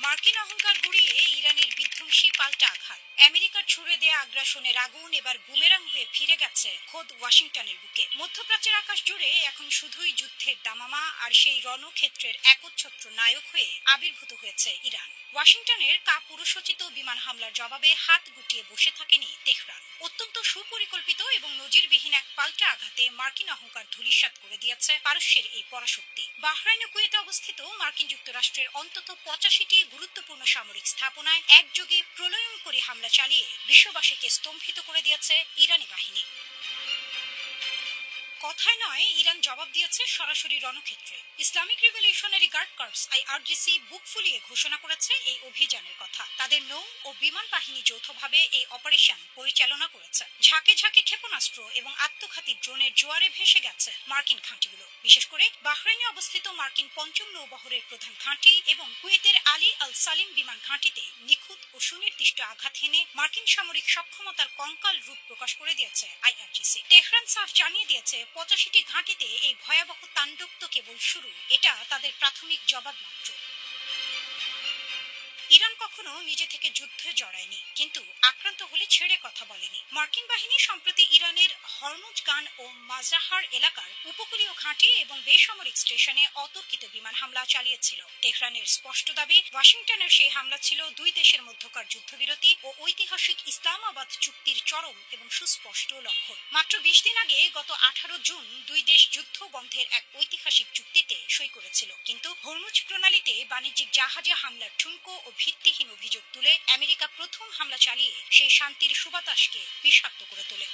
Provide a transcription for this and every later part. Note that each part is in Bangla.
মার্কিন অহংকার গুড়িয়ে ইরানের বিধ্বংসী পাল্টা আঘাত। আমেরিকার ছুড়ে দেয়া আগ্রাসনের আগুন এবার বুমেরাং হয়ে ফিরে গেছে খোদ ওয়াশিংটনের বুকে। মধ্যপ্রাচ্যের আকাশ জুড়ে এখন শুধুই যুদ্ধের দামামা, আর সেই রণক্ষেত্রের একচ্ছত্র নায়ক হয়ে আবির্ভূত হয়েছে ইরান। ওয়াশিংটনের কাপুরুষোচিত বিমান হামলার জবাবে হাত গুটিয়ে বসে থাকেনি তেহরান। অত্যন্ত সুপরিকল্পিত এবং নজিরবিহীন এক পাল্টা আঘাতে মার্কিন অহংকার ধূলিসাৎ করে দিয়েছে পারস্যের এই পরাশক্তি। বাহরাইন ও কুয়েতে অবস্থিত মার্কিন যুক্তরাষ্ট্রের অন্তত 85টি গুরুত্বপূর্ণ সামরিক স্থাপনায় একযোগে প্রলয়ঙ্করী হামলা চালিয়ে বিশ্ববাসীকে স্তম্ভিত করে দিয়েছে ইরানি বাহিনী। কথায় নয়, ইরান জবাব দিয়েছে সরাসরি রণক্ষেত্রে। Islamic revolutionary guard corps IRGC বুক ফুলিয়ে ঘোষণা করেছে এই অভিযানের কথা। তাদের নৌ ও বিমান বাহিনী যৌথভাবে এই অপারেশন পরিচালনা করেছে। ঝাঁকে ঝাঁকে ক্ষেপণাস্ত্র এবং আত্মঘাতী ড্রোনের জোয়ারে ভেসে গেছে মার্কিন ঘাঁটিগুলো। বিশেষ করে বাহরাইনে অবস্থিত মার্কিন পঞ্চম নৌবহরের প্রধান ঘাঁটি এবং কুয়েতের আলী আল সালিম বিমান ঘাঁটিতে নিখুঁত ও সুনির্দিষ্ট আঘাত হেনে মার্কিন সামরিক সক্ষমতার কঙ্কাল রূপ প্রকাশ করে দিয়েছে আইআরজিসি। তেহরান সাফ জানিয়ে দিয়েছে 85টি ঘাঁটিতে এই ভয়াবহ তাণ্ডব তো কেবল শুরু, এটা তাদের প্রাথমিক জবাব মাত্র। ইরান কখনো নিজে থেকে যুদ্ধে জড়ায়নি, কিন্তু আক্রান্ত হলে ছেড়ে কথা বলেনি। মার্কিন বাহিনী সম্প্রতি ইরানের হরমুজগান ও মাজরাহার এলাকার উপকূলীয় ঘাঁটি এবং বেসামরিক স্টেশনে অতর্কিত বিমান হামলা চালিয়েছিল। তেহরানের স্পষ্ট দাবি, ওয়াশিংটনের সেই হামলা ছিল দুই দেশের মধ্যকার যুদ্ধবিরতি ও ঐতিহাসিক ইসলামাবাদ চুক্তির চরম এবং সুস্পষ্ট লঙ্ঘন। মাত্র 20 দিন আগে গত 18 জুন দুই দেশ যুদ্ধ বন্ধের এক ঐতিহাসিক চুক্তিতে সই করেছিল, কিন্তু হরমুজ প্রণালীতে বাণিজ্যিক জাহাজে হামলার ঠুনকো ও ভিত্তিহীন অভিযোগ তুলে আমেরিকা প্রথম হামলা চালিয়ে সেই শান্তির সুবাতাসকে বিষাক্ত করে তোলে।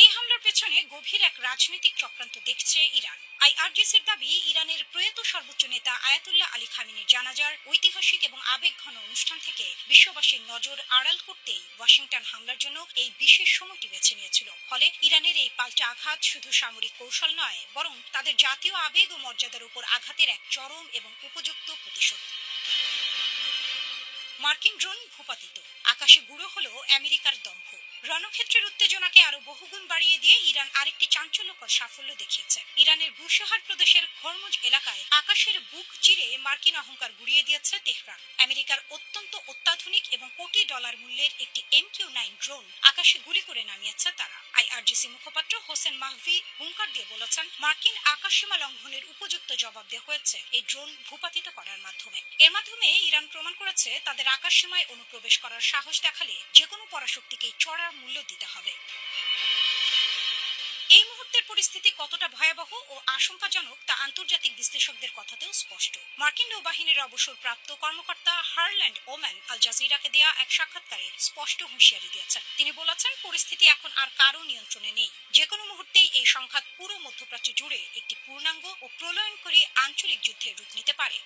এই হামলার পেছনে গভীর এক রাজনৈতিক চক্রান্ত দেখছে ইরান। আইআরজিসির দাবি, ইরানের প্রয়াত সর্বোচ্চ নেতা আয়াতুল্লাহ আলী খামেনির জানাজার ঐতিহাসিক এবং আবেগঘন অনুষ্ঠান থেকে বিশ্ববাসীর নজর আড়াল করতেই ওয়াশিংটন হামলার জন্য এই বিশেষ সময়টি বেছে নিয়েছিল। ফলে ইরানের এই পাল্টা আঘাত শুধু সামরিক কৌশল নয়, বরং তাদের জাতীয় আবেগ ও মর্যাদার উপর আঘাতের এক চরম এবং উপযুক্ত প্রতিশোধ। মার্কিন ড্রোন ভূপাতিত, আকাশে গুঁড়ো হলো আমেরিকার দম্ভ। রণক্ষেত্রের উত্তেজনাকে আরো বহুগুণ বাড়িয়ে দিয়ে ইরান আরেকটি চাঞ্চল্যকর সাফল্য দেখিয়েছে। ইরানের বুশাহার প্রদেশের হরমুজ এলাকায় আকাশের বুক চিরে মার্কিন অহংকার গুড়িয়ে দিয়েছে তেহরান। আমেরিকার অত্যন্ত অত্যাধুনিক এবং কোটি ডলার মূল্যের একটি MQ-9 ড্রোন আকাশে গুলি করে নামিয়েছে তারা। আইআরজিসি মুখপাত্র হোসেন মাহভি হুঙ্কার দিয়ে বলেছেন, মার্কিন আকাশসীমা লঙ্ঘনের উপযুক্ত জবাব দেওয়া হয়েছে এই ড্রোন ভূপাতিত করার মাধ্যমে। এর মাধ্যমে ইরান প্রমাণ করেছে, তাদের আকাশসীমায় অনুপ্রবেশ করার সাহস দেখালে যেকোনো পরাশক্তিকে চড়া মূল্য দিতে হবে। এই মুহূর্তের পরিস্থিতি কতটা ভয়াবহ ও আশঙ্কাজনক তা আন্তর্জাতিক বিশ্লেষকদের কথাতেও স্পষ্ট। মার্কিন নৌবাহিনীর অবসরপ্রাপ্ত কর্মকর্তা হারল্যান্ড ওম্যান আল জাজিরাকে দেয়া এক সাক্ষাৎকারে স্পষ্ট হুঁশিয়ারি দিয়েছেন। তিনি বলেছেন, পরিস্থিতি এখন আর কারো নিয়ন্ত্রণে নেই। যেকোনো মুহূর্তেই এই সংঘাত পুরো মধ্যপ্রাচ্য জুড়ে একটি পূর্ণাঙ্গ ও প্রলয়ঙ্করী আঞ্চলিক যুদ্ধের রূপ নিতে পারে।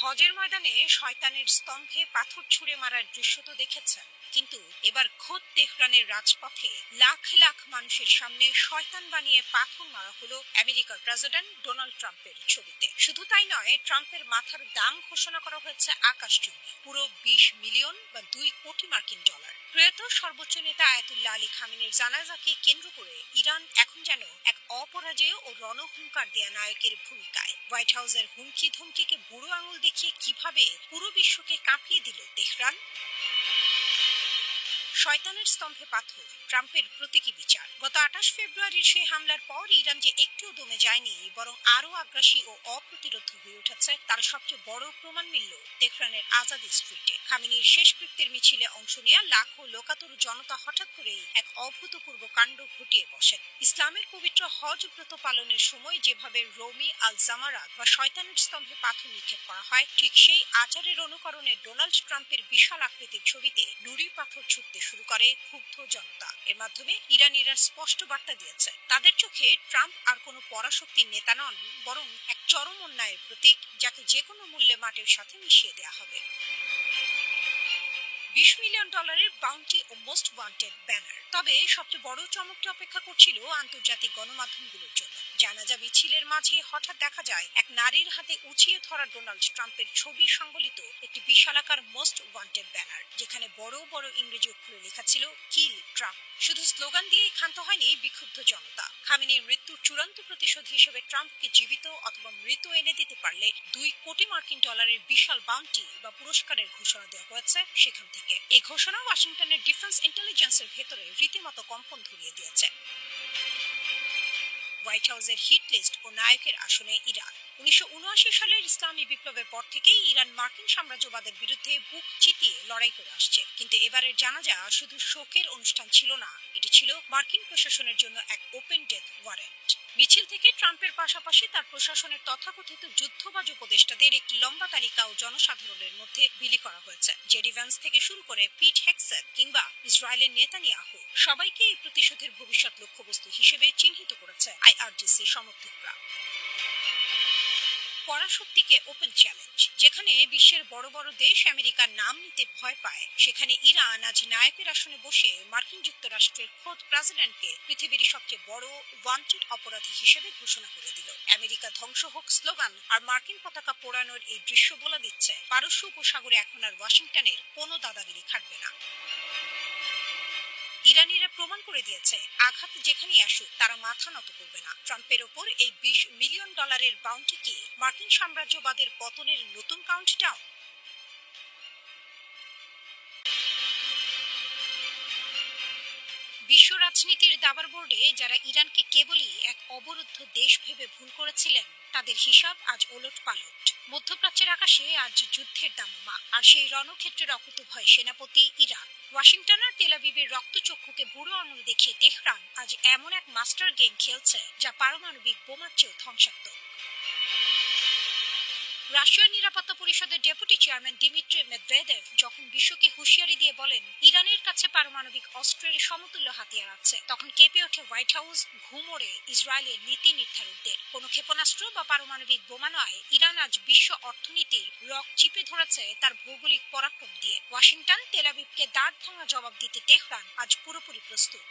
হজের ময়দানে শয়তানের স্তম্ভে পাথর ছুঁড়ে মারার দৃশ্য তো দেখেছেন, কিন্তু এবার খোদ তেহরানের রাজপথে লাখ লাখ মানুষের সামনে শয়তান বানিয়ে পাথর মারা হলো আমেরিকার প্রেসিডেন্ট ডোনাল্ড ট্রাম্পের ছবিতে। শুধু তাই নয়, ট্রাম্পের মাথার দাম ঘোষণা করা হয়েছে আকাশচুম্বী, পুরো 20 মিলিয়ন বা 2 কোটি মার্কিন ডলার। প্রয়াত সর্বোচ্চ নেতা আয়াতুল্লাহ আলী খামেনির জানাজাকে কেন্দ্র করে ইরান এখন যেন এক অপরাজেয় ও রণহুঙ্কার দেয়া নায়কের ভূমিকায়। হোয়াইট হাউসের হুমকি ধমকিকে বুড়ো আঙুল দেখিয়ে কিভাবে পুরো বিশ্বকে কাঁপিয়ে দিল তেহরান। শয়তানের স্তম্ভে পাথর, ট্রাম্পের প্রতীকী বিচার। গত 28 ফেব্রুয়ারির সেই হামলার পর ইরান যে একটুও দমে যায়নি, বরং আরো আগ্রাসী ও অপ্রতিরোধ্য হয়ে উঠেছে, তার সবচেয়ে বড় প্রমাণ মিলল তেহরানের আজাদি স্ট্রিটে। খামেনির শেষকৃত্যের মিছিলে অংশ নেয়া লাখো লোকাতর জনতা হঠাৎ করেই এক অভূতপূর্ব কাণ্ড ঘটিয়ে বসেন। ইসলামের পবিত্র হজ ব্রত পালনের সময় যেভাবে রোমি আল জামারাত বা শয়তানের স্তম্ভে পাথর নিক্ষেপ করা হয়, ঠিক সেই আচারের অনুকরণে ডোনাল্ড ট্রাম্পের বিশাল আকৃতির ছবিতে নুড়ি পাথর ছুটতে শুরু করে ক্ষুব্ধ জনতা। এর মাধ্যমে ইরানিরা স্পষ্ট বার্তা দিয়েছে, তাদের চোখে ট্রাম্প আর কোনো পরাশক্তির নেতা নন, বরং এক চরম অন্যায়ের প্রতীক, যাকে যে কোনো মূল্যে মাটির সাথে মিশিয়ে দেওয়া হবে। $20 মিলিয়ন বাউন্টি ও মোস্ট ওয়ান্টেড ব্যানার। তবে সবচেয়ে বড় চমকটা অপেক্ষা করছিল আন্তর্জাতিক গণমাধ্যমগুলোর জন্য। জানাজা মিছিলের মাঝে হঠাৎ দেখা যায় এক নারীর হাতে উঁচিয়ে ধরা ডোনাল্ড ট্রাম্পের ছবি সংবলিত একটি বিশালাকার মোস্ট ওয়ান্টেড ব্যানার, যেখানে বড় বড় ইংরেজি অক্ষরে লেখা ছিল কিল ট্রাম্প। শুধু স্লোগান দিয়েই ক্ষান্ত হয়নি বিক্ষুব্ধ জনতা। খামেনির মৃত্যুর চূড়ান্ত প্রতিশোধ হিসেবে ট্রাম্পকে জীবিত অথবা মৃত এনে দিতে পারলে $2 কোটি বিশাল বাউন্টি বা পুরস্কারের ঘোষণা দেওয়া হয়েছে সেখান থেকে। এই ঘোষণা ওয়াশিংটনের ডিফেন্স ইন্টেলিজেন্সের ভেতরে রীতিমতো কম্পন ধরিয়ে দিয়েছে। হোয়াইট হাউসের হিট লিস্ট ও নায়কের আসনে ইরান। 1979 সালের ইসলামী বিপ্লবের পর থেকেই ইরান মার্কিন সাম্রাজ্যবাদের বিরুদ্ধে বুক চিতিয়ে লড়াই করে আসছে। কিন্তু এবারের জানাজা শুধু শোকের অনুষ্ঠান ছিল না, এটি ছিল মার্কিন প্রশাসনের জন্য এক ওপেন ডেথ ওয়ারেন্ট। মিছিল থেকে ট্রাম্পের পাশাপাশি তার প্রশাসনের তথাকথিত যুদ্ধবাজ উপদেষ্টাদের একটি লম্বা তালিকাও জনসাধারণের মধ্যে বিলি করা হয়েছে। জেডি ভ্যান্স থেকে শুরু করে পিট হেগসেথ কিংবা ইসরায়েলের নেতানিয়াহু, সবাইকে এই প্রতিশোধের ভবিষ্যৎ লক্ষ্যবস্তু হিসেবে চিহ্নিত করেছে আইআরজিসি সমর্থকরা। পরাশক্তিকে ওপেন চ্যালেঞ্জ। যেখানে বিশ্বের বড় বড় দেশ আমেরিকার নাম নিতে ভয় পায়, সেখানে ইরান আজ নায়কের আসনে বসে মার্কিন যুক্তরাষ্ট্রের খোদ প্রেসিডেন্টকে পৃথিবীর সবচেয়ে বড় ওয়ান্টেড অপরাধী হিসেবে ঘোষণা করে দিল। আমেরিকা ধ্বংস হোক স্লোগান আর মার্কিন পতাকা পোড়ানোর এই দৃশ্য বলে দিচ্ছে পারস্য উপসাগরে এখন আর ওয়াশিংটনের কোনো দাদাগিরি খাটবে না। ইরানিরা প্রমাণ করে দিয়েছে আঘাত যেখানেই আসুক তারা মাথা নত করবে না। ট্রাম্পের ওপর এই $20 মিলিয়ন বাউন্টি কি মার্কিন সাম্রাজ্যবাদের পতনের নতুন কাউন্টডাউন? বিশ্ব রাজনীতির দাবার বোর্ডে যারা ইরানকে কেবলই এক অবরুদ্ধ দেশ ভেবে ভুল করেছিলেন, তাদের হিসাব আজ ওলট পালট। মধ্যপ্রাচ্যের আকাশে আজ যুদ্ধের দামামা, আর সেই রণক্ষেত্রের অকুতভয় সেনাপতি ইরান। ওয়াশিংটন আর তেল আবিবের রক্তচক্ষুকে বুড়ো আঙুল দেখিয়ে তেহরান আজ এমন এক মাস্টার গেম খেলছে যা পারমাণবিক বোমার চেয়েও ধ্বংসাত্মক। রাশিয়ার নিরাপত্তা পরিষদের ডেপুটি চেয়ারম্যান দিমিত্রি মেদভেদেভ যখন বিশ্বকে হুঁশিয়ারি দিয়ে বলেন ইরানের কাছে পারমাণবিক অস্ত্রের সমতুল্য হাতিয়ার আছে, তখন কেঁপে ওঠে হোয়াইট হাউস, ঘুম ওড়ে ইসরায়েলের নীতি নির্ধারকদের। কোনো ক্ষেপণাস্ত্র বা পারমাণবিক বোমা নয়, ইরান আজ বিশ্ব অর্থনীতির রক চিপে ধরেছে তার ভৌগোলিক পরাক্রম দিয়ে। ওয়াশিংটন তেল আবিবকে দাঁত ভাঙা জবাব দিতে তেহরান আজ পুরোপুরি প্রস্তুত।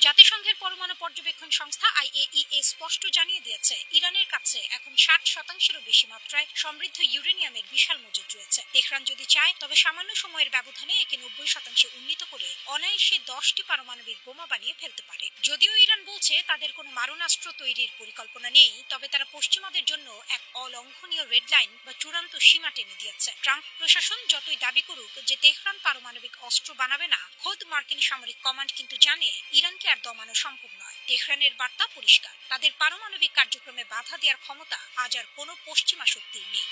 জাতিসংঘের পরমাণু পর্যবেক্ষণ সংস্থা আইএইএ স্পষ্ট জানিয়ে দিয়েছে ইরানের কাছে এখন 60%-এরও বেশি মাত্রায় সমৃদ্ধ ইউরেনিয়ামের বিশাল মজুদ রয়েছে। তেহরান যদি চায় তবে সামান্য সময়ের ব্যবধানে একে 90% উন্নীত করে অনায়াসে 10টি পারমাণবিক বোমা বানিয়ে ফেলতে পারে। যদিও ইরান বলছে তাদের কোনো মারণাস্ত্র তৈরির পরিকল্পনা নেই, তবে তারা পশ্চিমাদের জন্য এক অলঙ্ঘনীয় রেডলাইন বা চূড়ান্ত সীমা টেনে দিয়েছে। ট্রাম্প প্রশাসন যতই দাবি করুক যে তেহরান পারমাণবিক অস্ত্র বানাবে না, খোদ মার্কিন সামরিক কমান্ড কিন্তু জানে ইরানকে আর দমানো সম্ভব নয়। তেহরানের বার্তা পরিষ্কার, তাদের পারমাণবিক কার্যক্রমে বাধা দেওয়ার ক্ষমতা আজ আর কোনো পশ্চিমা শক্তির নেই।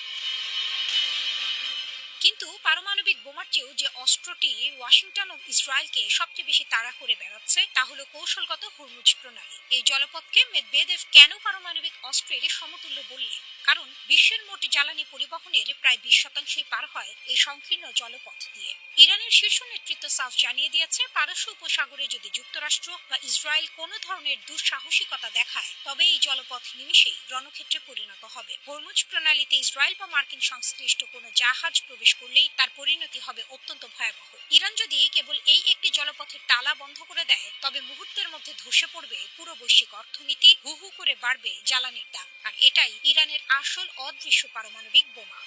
কিন্তু পারমাণবিক বোমার চেয়েও যে অস্ত্রটি ওয়াশিংটন ও ইসরায়েলকে সবচেয়ে বেশি তাড়া করে বেড়াচ্ছে তা হলো কৌশলগত হরমুজ প্রণালী। এই জলপথকে মেদভেদেভ কেন পারমাণবিক অস্ত্রের সমতুল্য বললেন? কারণ বিশ্বের মোট জ্বালানি পরিবহনের প্রায় 20% পার হয় এই সংকীর্ণ জলপথ দিয়ে। ইরানের শীর্ষ নেতৃত্ব সাফ জানিয়ে দিয়েছে পারস্য উপসাগরে যদি যুক্তরাষ্ট্র বা ইসরায়েল কোনো ধরনের দুঃসাহসিকতা দেখায় তবে এই জলপথ নিমিষেই রণক্ষেত্রে পরিণত হবে। হরমুজ প্রণালীতে ইসরায়েল বা মার্কিন সংশ্লিষ্ট কোনো জাহাজ প্রবেশ করলেই তার পরিণতি হবে অত্যন্ত ভয়াবহ। ইরান যদি কেবল এই একটি জলপথের তালা বন্ধ করে দেয় তবে মুহূর্তের মধ্যে ধসে পড়বে পুরো বৈশ্বিক অর্থনীতি, হু হু করে বাড়বে জ্বালানির দাম। আর এটাই ইরানের আসল অদৃশ্য পারমাণবিক বোমা।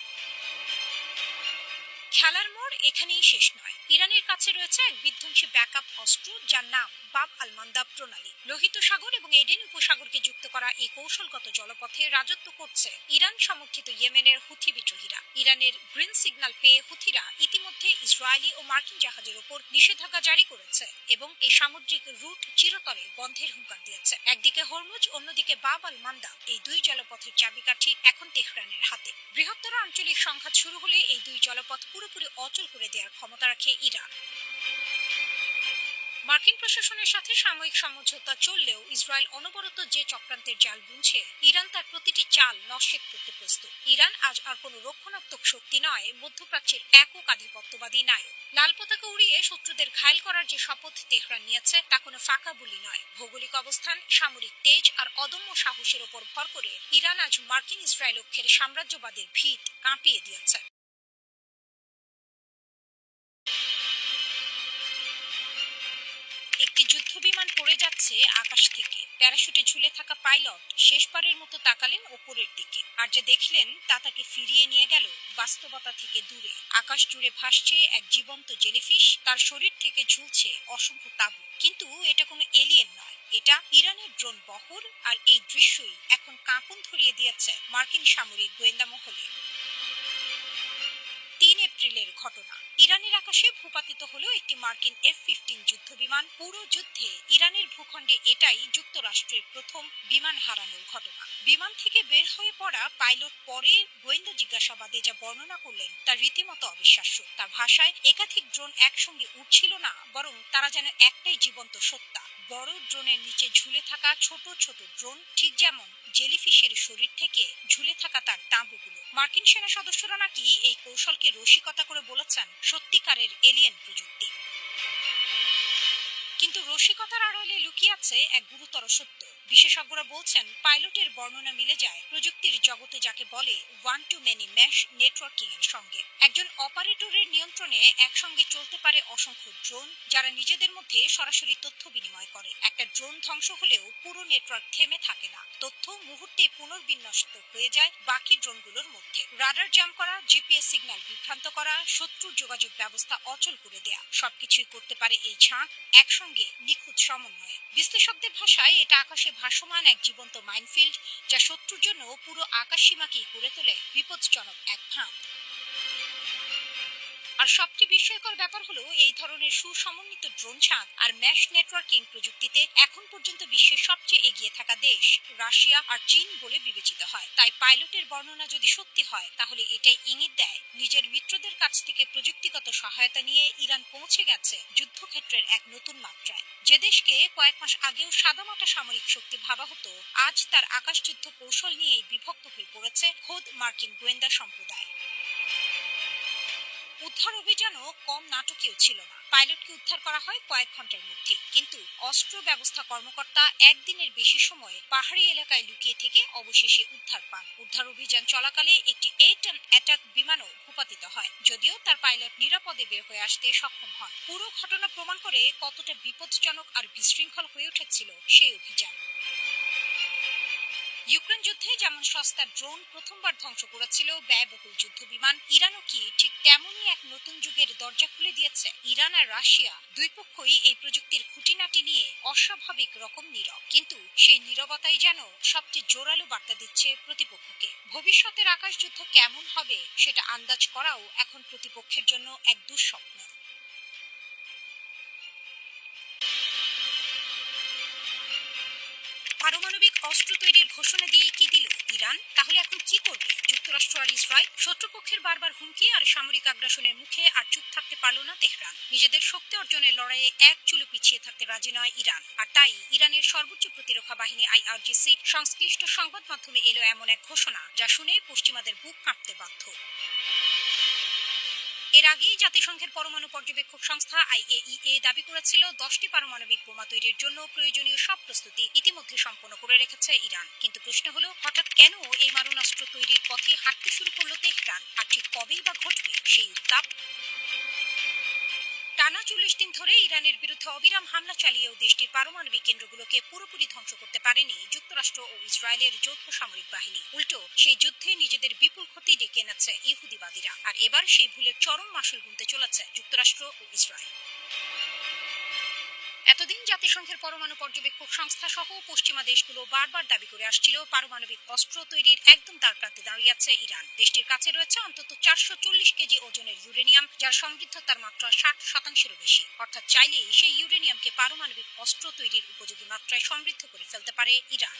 খেলার মোড় এখানেই শেষ নয়। ইরানের কাছে রয়েছে এক বিধ্বংসী ব্যাকআপ অস্ত্র যার নাম বাব আল মান্দাব প্রণালী। লোহিত সাগর এবং এডেন উপসাগরকে যুক্ত করা এই কৌশলগত জলপথে রাজত্ব করছে ইরান সমর্থিত ইয়েমেনের হুথি বিদ্রোহীরা। ইরানের গ্রিন সিগন্যাল পেয়ে হুথিরা ইতিমধ্যে ইসরায়েলি ও মার্কিন জাহাজের ওপর নিষেধাজ্ঞা জারি করেছে এবং এই সামুদ্রিক রুট চিরতরে বন্ধের হুঙ্কার দিয়েছে। একদিকে হরমুজ, অন্যদিকে বাব আল মান্দাব, এই দুই জলপথের চাবিকাঠি এখন তেহরানের হাতে। বৃহত্তর আঞ্চলিক সংঘাত শুরু হলে এই দুই জলপথ পুরোপুরি অচল করে দেওয়ার ক্ষমতা রাখে ইরান। মার্কিন প্রশাসনের সাথে সাময়িক সমঝোতা চললেও ইসরায়েল অনবরত যে চক্রান্তের জাল বুনছে, ইরান তার প্রতিটি চাল নস্যাৎ করতে প্রস্তুত। ইরান আজ আর কোনো রক্ষণাত্মক শক্তি নয়, মধ্যপ্রাচ্যের একক আধিপত্যবাদী নায়ক। লাল পতাকা উড়িয়ে শত্রুদের ঘায়েল করার যে শপথ তেহরান নিয়েছে তা কোনো ফাঁকা বুলি নয়। ভৌগোলিক অবস্থান, সামরিক তেজ আর অদম্য সাহসের ওপর ভর করে ইরান আজ মার্কিন ইসরায়েল অক্ষের সাম্রাজ্যবাদের ভিত কাঁপিয়ে দিয়েছে। একটি যুদ্ধবিমান পড়ে যাচ্ছে আকাশ থেকে। প্যারাশুটে ঝুলে থাকা পাইলট শেষবারের মতো তাকালেন ওপরের দিকে, আর যা দেখলেন তা তাকে ফিরিয়ে নিয়ে গেল বাস্তবতা থেকে দূরে। আকাশ জুড়ে ভাসছে এক জীবন্ত জেলিফিশ, তার শরীর থেকে ঝুলছে অসংখ্য তাঁবু। কিন্তু এটা কোনো এলিয়েন নয়, এটা ইরানের ড্রোন বহর। আর এই দৃশ্যই এখন কাঁপন ধরিয়ে দিয়েছে মার্কিন সামরিক গোয়েন্দা মহলে। 3 এপ্রিলের ঘটনা। ইরানের আকাশে ভূপাতিত হলো একটি মার্কিন F-15 যুদ্ধবিমান। পুরো যুদ্ধে ইরানের ভূখণ্ডে এটাই যুক্তরাষ্ট্রের প্রথম বিমান হারানোর ঘটনা। বিমান থেকে বের হয়ে পড়া পাইলট পরে গোয়েন্দা জিজ্ঞাসাবাদে যা বর্ণনা করলেন তা রীতিমতো অবিশ্বাস্য। তার ভাষায় একাধিক ড্রোন একসঙ্গে উঠছিল না, বরং তারা যেন একটাই জীবন্ত সত্তা। বড় ড্রোনের নিচে ঝুলে থাকা ছোট ছোট ড্রোন, ঠিক যেমন জেলিফিশের শরীর থেকে ঝুলে থাকা তার তাঁবুগুলো। মার্কিন সেনা সদস্যরা নাকি এই কৌশলকে রসিকতা করে বলেছেন সত্যিকারের এলিয়েন প্রযুক্তি। কিন্তু রসিকতার আড়ালে লুকিয়ে আছে এক গুরুতর সত্য। বিশেষজ্ঞরা বলছেন পাইলটের বর্ণনা মিলে যায় প্রযুক্তির জগতে যাকে বলে one to many mesh networking এর সঙ্গে। একজন অপারেটরের নিয়ন্ত্রণে একসঙ্গে চলতে পারে অসংখ্য ড্রোন, যারা নিজেদের মধ্যে সরাসরি তথ্য বিনিময় করে। একটা ড্রোন ধ্বংস হলেও পুরো নেটওয়ার্ক থেমে থাকে না, তথ্য মুহূর্তে পুনর্বিন্যস্ত হয়ে যায় বাকি ড্রোনগুলোর মধ্যে। রাডার জ্যাম করা, জিপিএস সিগন্যাল বিভ্রান্ত করা, শত্রুর যোগাযোগ ব্যবস্থা অচল করে দেয়া, সবকিছুই করতে পারে এই ঝাঁক একসঙ্গে নিখুঁত সমন্বয়ে। বিশ্লেষকদের ভাষায় এটা আকাশে ভাসমান এক জীবন্ত মাইনফিল্ড, যা শত্রুর জন্য পুরো আকাশ সীমাকেই করে তোলে বিপজ্জনক এক ফাঁদ। আর সবচেয়ে বিস্ময়কর ব্যাপার হলো এই ধরনের সুসমন্বিত ড্রোন ছাঁদ আর ম্যাশ নেটওয়ার্কিং প্রযুক্তিতে এখন পর্যন্ত বিশ্বের সবচেয়ে এগিয়ে থাকা দেশ রাশিয়া আর চীন বলে বিবেচিত হয়। তাই পাইলটের বর্ণনা যদি সত্যি হয়, তাহলে এটাই ইঙ্গিত দেয় নিজের মিত্রদের কাছ থেকে প্রযুক্তিগত সহায়তা নিয়ে ইরান পৌঁছে গেছে যুদ্ধক্ষেত্রের এক নতুন মাত্রায়। যে দেশকে কয়েক মাস আগেও সাদামাটা সামরিক শক্তি ভাবা হতো, আজ তার আকাশযুদ্ধ কৌশল নিয়েই বিভক্ত হয়ে পড়েছে খোদ মার্কিন গোয়েন্দা সম্প্রদায়। উদ্ধার অভিযানও কম নাটকীয় ছিল না। পাইলটকে উদ্ধার করা হয় কয়েক ঘন্টার মধ্যে, কিন্তু অস্ত্র ব্যবস্থা কর্মকর্তা একদিনের বেশি সময় পাহাড়ি এলাকায় লুকিয়ে থেকে অবশেষে উদ্ধার পান। উদ্ধার অভিযান চলাকালে একটি A-10 অ্যাটাক বিমানও ভূপাতিত হয়, যদিও তার পাইলট নিরাপদে বের হয়ে আসতে সক্ষম হন। পুরো ঘটনা প্রমাণ করে কতটা বিপজ্জনক আর বিশৃঙ্খল হয়ে উঠেছিল সেই অভিযান। ইউক্রেন যুদ্ধে যেমন সস্তা ড্রোন প্রথমবার ধ্বংস করেছিল ব্যয়বহুল যুদ্ধবিমান, ইরানও কি ঠিক তেমনই এক নতুন যুগের দরজা খুলে দিয়েছে। ইরান আর রাশিয়া দুই পক্ষই এই প্রযুক্তির খুঁটিনাটি নিয়ে অস্বাভাবিক রকম নীরব, কিন্তু সেই নীরবতাই যেন সবচেয়ে জোরালো বার্তা দিচ্ছে প্রতিপক্ষকে। ভবিষ্যতের আকাশযুদ্ধ কেমন হবে সেটা আন্দাজ করাও এখন প্রতিপক্ষের জন্য এক দুঃস্বপ্ন। পারমাণবিক অস্ত্র তৈরির ঘোষণা দিয়ে কি দিল ইরান? তাহলে এখন কি করবে যুক্তরাষ্ট্র আর ইসরায়েল? শত্রুপক্ষের বারবার হুমকি আর সামরিক আগ্রাসনের মুখে আর চুপ থাকতে পারল না তেহরান। নিজেদের শক্তি অর্জনের লড়াইয়ে এক চুলো পিছিয়ে থাকতে রাজি নয় ইরান। আর তাই ইরানের সর্বোচ্চ প্রতিরক্ষা বাহিনী IRGC সংশ্লিষ্ট সংবাদ মাধ্যমে এলো এমন এক ঘোষণা, যা শুনে পশ্চিমাদের বুক কাঁপতে বাধ্য। এর আগেই জাতিসংঘের পরমাণু পর্যবেক্ষক সংস্থা IAEA দাবি করেছিল 10টি পারমাণবিক বোমা তৈরির জন্য প্রয়োজনীয় সব প্রস্তুতি ইতিমধ্যে সম্পন্ন করে রেখেছে ইরান। কিন্তু প্রশ্ন হলো, হঠাৎ কেন এই মারণাস্ত্র তৈরির পথে হাঁটতে শুরু করলো তেহরান? আর ঠিক কবেই বা ঘটবে সেই উত্তাপ? টানা 40 দিন ধরে ইরানের বিরুদ্ধে অবিরাম হামলা চালিয়েও দেশটির পারমাণবিক কেন্দ্রগুলোকে পুরোপুরি ধ্বংস করতে পারেনি যুক্তরাষ্ট্র ও ইসরায়েলের যৌথ সামরিক বাহিনী। উল্টো সেই যুদ্ধে নিজেদের বিপুল ক্ষতি ডেকে এনেছে ইহুদিবাদীরা। আর এবার সেই ভুলের চরম মাসুল গুনতে চলেছে যুক্তরাষ্ট্র ও ইসরায়েল। এতদিন জাতিসংঘের পরমাণু পর্যবেক্ষক সংস্থা সহ পশ্চিমা দেশগুলো বারবার দাবি করে আসছিল পারমাণবিক অস্ত্র তৈরির একদম দ্বারপ্রান্তে দাঁড়িয়ে আছে ইরান। দেশটির কাছে রয়েছে অন্তত 440 কেজি ওজনের ইউরেনিয়াম, যার সমৃদ্ধতার মাত্রা 60%-এরও বেশি। অর্থাৎ চাইলেই সেই ইউরেনিয়ামকে পারমাণবিক অস্ত্র তৈরির উপযোগী মাত্রায় সমৃদ্ধ করে ফেলতে পারে ইরান।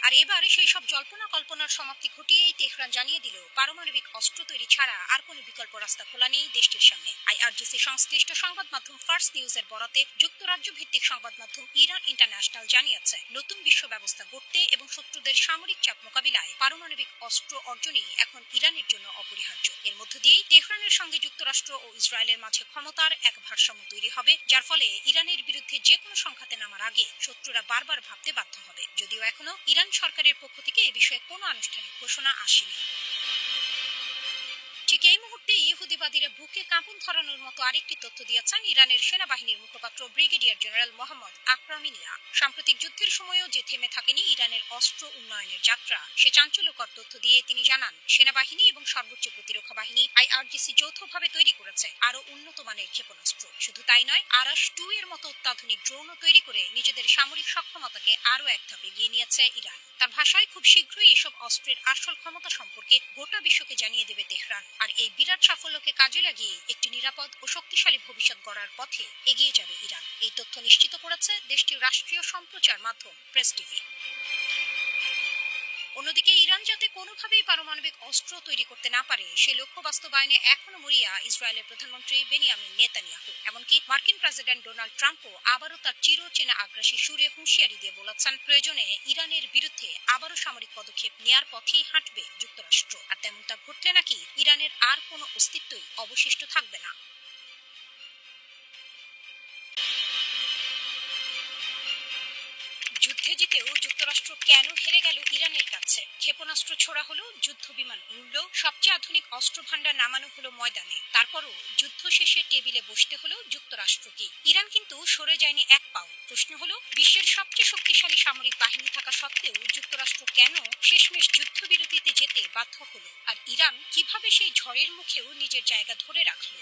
আর এবার সেই সব জল্পনা কল্পনার সমাপ্তি ঘটিয়েই তেহরান জানিয়ে দিল পারমাণবিক অস্ত্র তৈরি ছাড়া আর কোনো বিকল্প রাস্তা খোলা নেই দেশটির সামনে। IRGC সংশ্লিষ্ট সংবাদ মাধ্যম ফার্স্ট নিউজের বরাতে যুক্তরাজ্য ভিত্তিক সংবাদ মাধ্যম ইরান ইন্টারন্যাশনাল জানিয়েছে, নতুন বিশ্ব ব্যবস্থা গড়তে এবং শত্রুদের সামরিক চাপ মোকাবিলায় পারমাণবিক অস্ত্র অর্জনই এখন ইরানের জন্য অপরিহার্য। এর মধ্য দিয়েই তেহরানের সঙ্গে যুক্তরাষ্ট্র ও ইসরায়েলের মাঝে ক্ষমতার এক ভারসাম্য তৈরি হবে, যার ফলে ইরানের বিরুদ্ধে যে কোনো সংঘাতে নামার আগে শত্রুরা বারবার ভাবতে বাধ্য হবে। যদিও এখনো ইরান সরকারের পক্ষ থেকে এ বিষয়ে কোনো আনুষ্ঠানিক ঘোষণা আসেনি। ঠিক ঠিক এই মুহূর্তে ইহুদিবাদীরা বুকে কাঁপন ধরানোর মতো আরেকটি তথ্য দিয়েছেন ইরানের সেনাবাহিনীর মুখপাত্র ব্রিগেডিয়ার জেনারেল মোহাম্মদ আকরামিনিয়া। সাম্প্রতিক যুদ্ধের সময়ও যে থেমে থাকেনি ইরানের অস্ত্র উন্নয়নের যাত্রা, সে চাঞ্চল্যকর তথ্য দিয়ে তিনি জানান, সেনাবাহিনী এবং সর্বোচ্চ প্রতিরক্ষা বাহিনী IRGC যৌথভাবে তৈরি করেছে আরও উন্নত মানের ক্ষেপণাস্ত্র। শুধু তাই নয়, আরাশ-2 এর মতো অত্যাধুনিক ড্রোনও তৈরি করে নিজেদের সামরিক সক্ষমতাকে আরও এক ধাপ এগিয়ে নিয়েছে ইরান। তার ভাষায়, খুব শীঘ্রই এসব অস্ত্রের আসল ক্ষমতা সম্পর্কে গোটা বিশ্বকে জানিয়ে দেবে তেহরান। আর এই বিরাট সাফল্যকে কাজে লাগিয়ে একটি নিরাপদ ও শক্তিশালী ভবিষ্যৎ গড়ার পথে এগিয়ে যাবে ইরান। এই তথ্য নিশ্চিত করেছে দেশটির রাষ্ট্রীয় সম্প্রচার মাধ্যম প্রেস টিভি। অন্যদিকে ইরান যাতে কোনোভাবেই পারমাণবিক অস্ত্র তৈরি করতে না পারে, সে লক্ষ্য বাস্তবায়নে এখনো মরিয়া ইসরায়েলের প্রধানমন্ত্রী বেনিয়ামিন নেতানিয়াহু। এমনকি মার্কিন প্রেসিডেন্ট ডোনাল্ড ট্রাম্পও আবারও তার চিরচেনা আগ্রাসী সুরে হুঁশিয়ারি দিয়ে বলেছেন, প্রয়োজনে ইরানের বিরুদ্ধে আবারও সামরিক পদক্ষেপ নেয়ার পথেই হাঁটবে যুক্তরাষ্ট্র। আর তেমনটা ঘটলে নাকি ইরানের আর কোনো অস্তিত্বই অবশিষ্ট থাকবে না। যুদ্ধে জিতেও যুক্তরাষ্ট্র কেন হেরে গেল ইরানের কাছে? ক্ষেপণাস্ত্র ছোড়া হলো, যুদ্ধ বিমান উড়ল, সবচেয়ে আধুনিক অস্ত্র ভান্ডার নামানো হলো ময়দানে, তারপরও যুদ্ধ শেষে টেবিলে বসতে হলো যুক্তরাষ্ট্রকে। ইরান কিন্তু সরে যায়নি এক পাও। প্রশ্ন হলো, বিশ্বের সবচেয়ে শক্তিশালী সামরিক বাহিনী থাকা সত্ত্বেও যুক্তরাষ্ট্র কেন শেষমেশ যুদ্ধবিরতিতে যেতে বাধ্য হলো? আর ইরান কিভাবে সেই ঝড়ের মুখেও নিজের জায়গা ধরে রাখলো?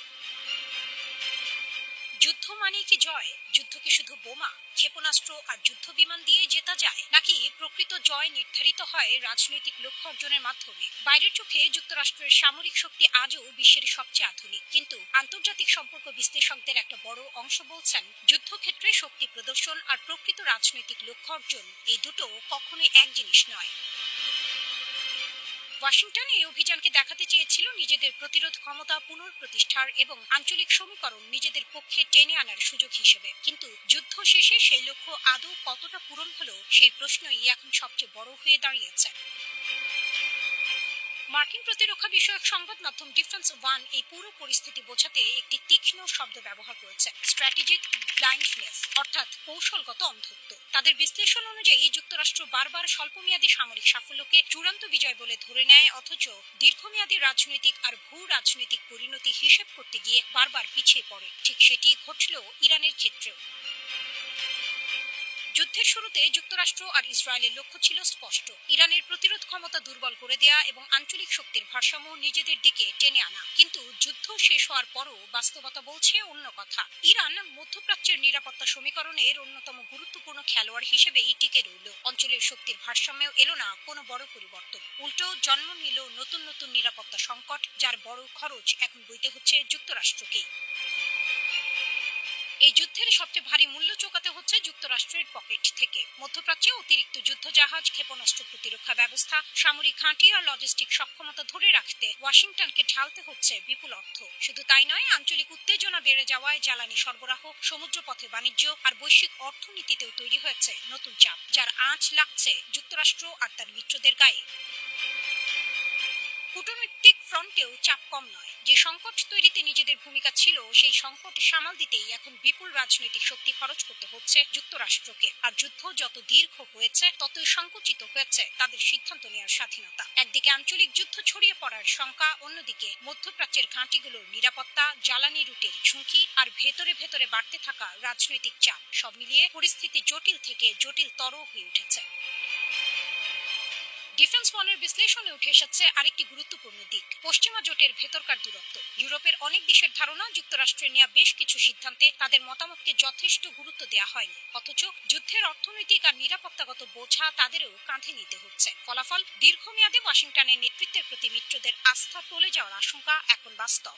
যুদ্ধ মানে কি জয়? যুদ্ধ কি শুধু বোমা, ক্ষেপণাস্ত্র আর যুদ্ধ বিমান দিয়ে জেতা যায়, নাকি প্রকৃত জয় নির্ধারিত হয় রাজনৈতিক লক্ষ্য অর্জনের মাধ্যমে? বাইরের চোখে যুক্তরাষ্ট্রের সামরিক শক্তি আজও বিশ্বের সবচেয়ে আধুনিক, কিন্তু আন্তর্জাতিক সম্পর্ক বিশ্লেষকদের একটা বড় অংশ বলছেন, যুদ্ধক্ষেত্রে শক্তি প্রদর্শন আর প্রকৃত রাজনৈতিক লক্ষ্য অর্জন, এই দুটো কখনোই এক জিনিস নয়। ওয়াশিংটন এই অভিযানকে দেখাতে চেয়েছিল নিজেদের প্রতিরোধ ক্ষমতা পুনঃপ্রতিষ্ঠার এবং আঞ্চলিক সমীকরণ নিজেদের পক্ষে টেনে আনার সুযোগ হিসেবে। কিন্তু যুদ্ধ শেষে সেই লক্ষ্য আদৌ কতটা পূরণ হলো, সেই প্রশ্নই এখন সবচেয়ে বড় হয়ে দাঁড়িয়েছে। মার্কিন প্রতিরক্ষা বিষয়ক সংবাদ মাধ্যম ডিফেন্স ওয়ান এই পুরো পরিস্থিতি বোঝাতে একটি তীক্ষ্ণ শব্দ ব্যবহার করেছে, স্ট্র্যাটেজিক ব্লাইন্ডনেস, অর্থাৎ কৌশলগত অন্ধত্ব। তাদের বিশ্লেষণ অনুযায়ী যুক্তরাষ্ট্র বারবার স্বল্পমেয়াদী সামরিক সাফল্যকে চূড়ান্ত বিজয় বলে ধরে নেয়, অথচ দীর্ঘমেয়াদী রাজনৈতিক আর ভূ রাজনৈতিক পরিণতি হিসেব করতে গিয়ে বারবার পিছিয়ে পড়ে। ঠিক সেটি ঘটল ইরানের ক্ষেত্রেও। যুদ্ধের শুরুতে যুক্তরাষ্ট্র আর ইসরায়েলের লক্ষ্য ছিল স্পষ্ট, ইরানের প্রতিরোধ ক্ষমতা দুর্বল করে দেয়া এবং আঞ্চলিক শক্তির ভারসাম্য নিজেদের দিকে টেনে আনা। কিন্তু যুদ্ধ শেষ হওয়ার পরও বাস্তবতা বলছে অন্য কথা। ইরান মধ্যপ্রাচ্যের নিরাপত্তা সমীকরণের অন্যতম গুরুত্বপূর্ণ খেলোয়াড় হিসেবেই টিকে রইল। অঞ্চলের শক্তির ভারসাম্যেও এলো না কোনো বড় পরিবর্তন, উল্টো জন্ম নিল নতুন নতুন নিরাপত্তা সংকট, যার বড় খরচ এখন বইতে হচ্ছে যুক্তরাষ্ট্রকেই। এই যুদ্ধের সবচেয়ে ভারী মূল্য চোকাতে হচ্ছে যুক্তরাষ্ট্রের পকেট থেকে। মধ্যপ্রাচ্যে অতিরিক্ত যুদ্ধজাহাজ, ক্ষেপণাস্ত্র প্রতিরক্ষা ব্যবস্থা, সামরিক ঘাঁটি আর লজিস্টিক সক্ষমতা ধরে রাখতে ওয়াশিংটনকে ঢালতে হচ্ছে বিপুল অর্থ। শুধু তাই নয়, আঞ্চলিক উত্তেজনা বেড়ে যাওয়ায় জ্বালানি সরবরাহ, সমুদ্রপথে বাণিজ্য আর বৈশ্বিক অর্থনীতিতেও তৈরি হয়েছে নতুন চাপ, যার আঁচ লাগছে যুক্তরাষ্ট্র আর তার মিত্রদের গায়ে। কূটনৈতিক ফ্রন্টেও চাপ কম নয়। যে সংকট তৈরিতে নিজেদের ভূমিকা ছিল, সেই সংকট সামাল দিতেই এখন বিপুল রাজনৈতিক শক্তি খরচ করতে হচ্ছে যুক্তরাষ্ট্রকে। আর যুদ্ধ যত দীর্ঘ হয়েছে, ততই সংকুচিত হয়েছে তাদের সিদ্ধান্ত নেওয়ার স্বাধীনতা। একদিকে আঞ্চলিক যুদ্ধ ছড়িয়ে পড়ার শঙ্কা, অন্যদিকে মধ্যপ্রাচ্যের ঘাঁটিগুলোর নিরাপত্তা, জ্বালানি রুটের ঝুঁকি আর ভেতরে ভেতরে বাড়তে থাকা রাজনৈতিক চাপ, সব মিলিয়ে পরিস্থিতি জটিল থেকে জটিলতর হয়ে উঠেছে। ডিফেন্স ওয়ানের বিশ্লেষণে উঠে এসেছে আরেকটি গুরুত্বপূর্ণ দিক, পশ্চিমা জোটের ভেতরকার দূরত্ব। ইউরোপের অনেক দেশের ধারণা, যুক্তরাষ্ট্রের নেওয়া বেশ কিছু সিদ্ধান্তে তাদের মতামতকে যথেষ্ট গুরুত্ব দেওয়া হয়নি, অথচ যুদ্ধের অর্থনৈতিক আর নিরাপত্তাগত বোঝা তাদেরও কাঁধে নিতে হচ্ছে। ফলাফল, দীর্ঘমেয়াদে ওয়াশিংটনের নেতৃত্বের প্রতি মিত্রদের আস্থা টলে যাওয়ার আশঙ্কা এখন বাস্তব।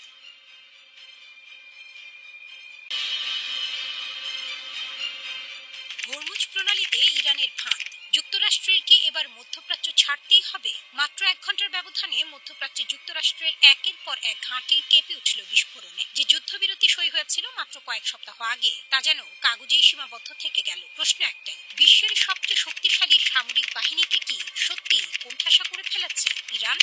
হরমুজ প্রণালীতে ইরানের ফাঁদ, যুক্তরাষ্ট্রের কি এবার মধ্যপ্রাচ্য ছাড়তেই হবে? মাত্র 1 ঘন্টার ব্যবধানে মধ্যপ্রাচ্যে যুক্তরাষ্ট্রের একের পর এক ঘাঁটি কেঁপে উঠল বিস্ফোরণে। যে যুদ্ধবিরতি সই হয়েছিল মাত্র কয়েক সপ্তাহ আগে, তা যেন কাগজেই সীমাবদ্ধ থেকে গেল। প্রশ্ন একটাই, বিশ্বের সবচেয়ে শক্তিশালী সামরিক বাহিনীকে কি সত্যি কোণঠাসা করে ফেলেছে ইরান?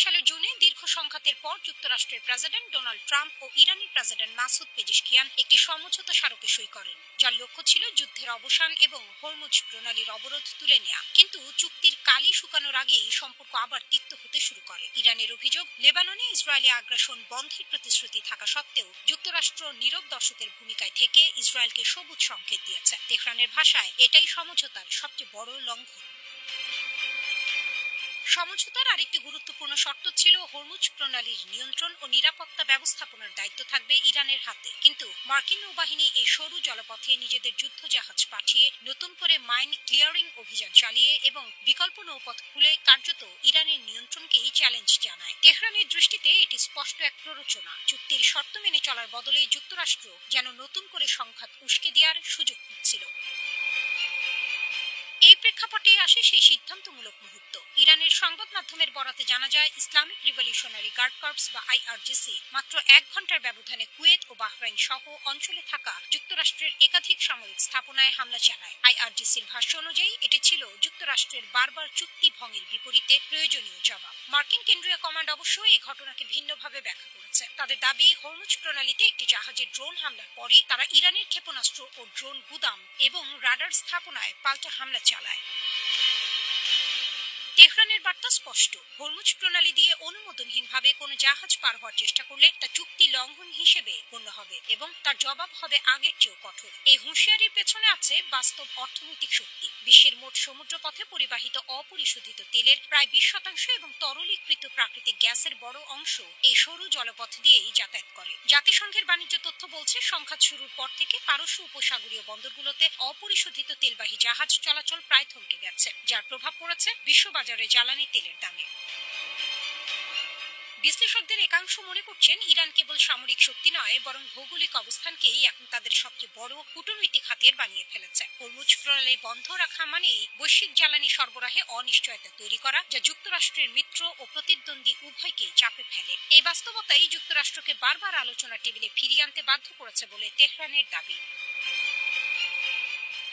সালের জুনে দীর্ঘ সংঘাতের পর যুক্তরাষ্ট্রের প্রেসিডেন্ট ডোনাল্ড ট্রাম্প ও ইরানি প্রেসিডেন্ট মাসুদ পেজিশকিয়ান একটি সমঝোতা স্মারকে সই করেন, যার লক্ষ্য ছিল যুদ্ধের অবসান এবং হরমুজ প্রণালীর অবরোধ তুলে নেওয়া। কিন্তু চুক্তির কালি শুকানোর আগেই সম্পর্ক আবার তিক্ত হতে শুরু করে। ইরানের অভিযোগ, লেবাননে ইসরায়েলি আগ্রাসন বন্ধের প্রতিশ্রুতি থাকা সত্ত্বেও যুক্তরাষ্ট্র নীরব দর্শকের ভূমিকায় থেকে ইসরায়েলকে সবুজ সংকেত দিয়েছে। তেহরানের ভাষায় এটাই সমঝোতার সবচেয়ে বড় লঙ্ঘন। সমঝোতার আরেকটি গুরুত্বপূর্ণ শর্ত ছিল হরমুজ প্রণালীর নিয়ন্ত্রণ ও নিরাপত্তা ব্যবস্থাপনার দায়িত্ব থাকবে ইরানের হাতে। কিন্তু মার্কিন নৌবাহিনী এই সরু জলপথে নিজেদের যুদ্ধজাহাজ পাঠিয়ে নতুন করে মাইন ক্লিয়ারিং অভিযান চালিয়ে এবং বিকল্প নৌপথ খুলে কার্যত ইরানের নিয়ন্ত্রণকেই চ্যালেঞ্জ জানায়। তেহরানের দৃষ্টিতে এটি স্পষ্ট এক প্ররোচনা। চুক্তির শর্ত মেনে চলার বদলে যুক্তরাষ্ট্র যেন নতুন করে সংঘাত উস্কে দেওয়ার সুযোগ নিচ্ছিল। এই প্রেক্ষাপটে আসে সেই সিদ্ধান্তমূলক মুহূর্ত। ইরানের সংবাদ মাধ্যমের বরাতে জানা যায়, ইসলামিক রিভলিউশনারি গার্ড কর্পস বা আইআরজিসি মাত্র 1 ঘন্টার ব্যবধানে কুয়েত ও বাহরাইন সহ অঞ্চলে থাকা যুক্তরাষ্ট্রের একাধিক সামরিক স্থাপনায় হামলা চালায়। আইআরজিসির ভাষ্য অনুযায়ী এটি ছিল যুক্তরাষ্ট্রের বারবার চুক্তি ভঙ্গের বিপরীতে প্রয়োজনীয় জবাব। মার্কিন কেন্দ্রীয় কমান্ড অবশ্য এই ঘটনাকে ভিন্নভাবে ব্যাখ্যা করেছে। তাদের দাবি, হরমুজ প্রণালীতে একটি জাহাজের ড্রোন হামলার পরই তারা ইরানের ক্ষেপণাস্ত্র ও ড্রোন গুদাম এবং রাডার স্থাপনায় পাল্টা হামলা চালায়। তেহরানের বার্তা স্পষ্ট, হরমুজ প্রণালী দিয়ে অনুমোদনহীনভাবে কোনো জাহাজ পার হওয়ার চেষ্টা করলে তা চুক্তি লঙ্ঘন হিসেবে গণ্য হবে এবং তার জবাব হবে আগের চেয়েও কঠোর। এই হুঁশিয়ারির পেছনে আছে বাস্তব অর্থনৈতিক শক্তি। বিশ্বের মোট সমুদ্রপথে পরিবাহিত অপরিশোধিত তেলের প্রায় 20% এবং তরলীকৃত প্রাকৃতিক গ্যাসের বড় অংশ এই সরু জলপথ দিয়েই যাতায়াত করে। জাতিসংঘের বাণিজ্য তথ্য বলছে, সংঘাত শুরুর পর থেকে পারস্য উপসাগরীয় বন্দরগুলোতে অপরিশোধিত তেলবাহী জাহাজ চলাচল প্রায় থমকে গেছে, যার প্রভাব পড়েছে বিশ্ববাজারে জ্বালানি তেলের দামে। বিশ্লেষকদের একাংশ মনে করছেন, ইরান কেবল সামরিক শক্তি নয়, বরং ভৌগোলিক অবস্থানকেই এখন তাদের সবচেয়ে বড় কূটনৈতিক হাতিয়ার বানিয়ে ফেলেছে। হরমুজ প্রণালী বন্ধ রাখা মানে বৈশ্বিক জ্বালানি সরবরাহে অনিশ্চয়তা তৈরি করা, যা যুক্তরাষ্ট্রের মিত্র ও প্রতিদ্বন্দ্বী উভয়কেই চাপে ফেলে। এই বাস্তবতাই যুক্তরাষ্ট্রকে বারবার আলোচনা টেবিলে ফিরিয়ে আনতে বাধ্য করেছে বলে তেহরানের দাবি।